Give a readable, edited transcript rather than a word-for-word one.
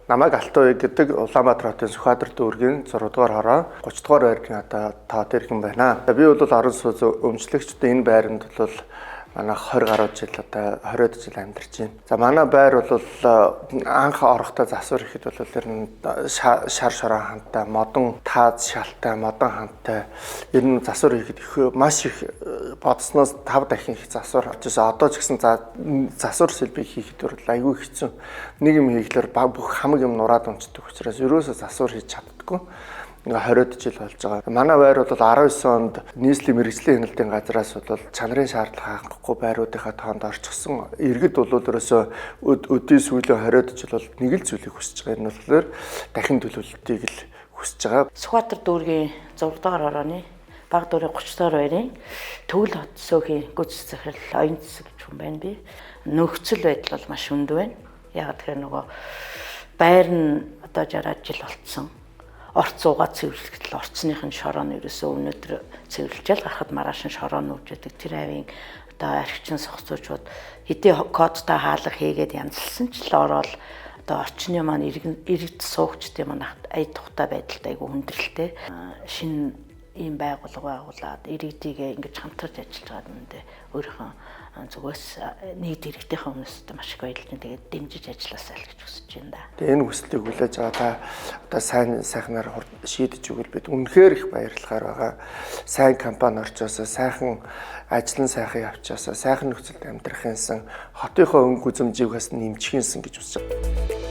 намайг Алтан ууя гэдэг Улаанбаатар хотын Сүхбаатар дүүргийн 6 дугаар хороо 30 дугаар байрны одоо тоо дээр хэн байна. Би бол орон сууц өмчлөгч энэ байранд бол манай 20 гаруй жил одоо 20-од жил амьдарч байна. За манай байр бол анх орохдоо засвар ихэд бол тэр нь шар шорон хантай, модон тааз шалтай, модон хантай ер нь засвар ихэд их маш их бодсноос 5 дахин их засвар очижээ. Одоо ч гэсэн засвар сэлбэг хийхэд бол айгүй хэцүү. Нэг юм хийхлээр бүх хамаг юм нураад унцдаг учраас ерөөсөө засвар хийж чаддаггүй. 20-од жил болж байгаа. Манай байр бол 19 онд нийслэлийн мэрэгжлийн хяналтын газраас бол чанарын шаардлага хангахгүй байруудынхаа тоонд орчихсон. Иргэд бол ерөөсөө өдний сүүлийн 20-од жил бол нэг л зүйлийг хүсэж байгаа. Энэ болохоор дахин төлөвлөлтийг л хүсэж байгаа. Сүхбаатар дүүргийн 6 дугаар хорооны баг дүүргийн 30 дугаар байрын Төвөл хот цөөхийн гүйцэтгэх захирал оюун засаг гэж хүн байна би. Нөхцөл байдал бол маш хүнд байна. Яг тэгэхээр нөгөө байр нь одоо 60 жил болцсон. Орц суугаад цэвэрлэхдээ орцныхын шороо нь ерөөсөө өнөөдөр цэвэрлжэл гарахад маргааш нь шороо нүвжэдэг. Тэр авийн одоо архичин сохцоочууд хэдий кодтай хаалга хийгээд янзлсан ч л ороод одоо орчны маань иргэд суугчдын маань ая тухтай байдалтай айгу хүндрэлтэй шинэ ийм байгууллага байгуулад иргэдийгээ ингэж хамтарч ажиллаж байгаа юм дэ өөрийнхөө зүгээс нийт иргэдийнхээ өмнөөс маш их баярлж байна. Тэгээд дэмжиж ажилласаа л гэж хүсэж байна да. Тэгээд энэ хүслийг хүлээж байгаа одоо сайхнаар шийдэж өгвөл бид үнэхээр их баярлахаар байгаа. Сайн компани орчоосоо сайхан ажлын сайхан явчаасаа сайхан нөхцөлд амьдрахынсан хотынхоо өнгө үзэмжийгээс нэмчихэнсэн гэж хүсэж байна.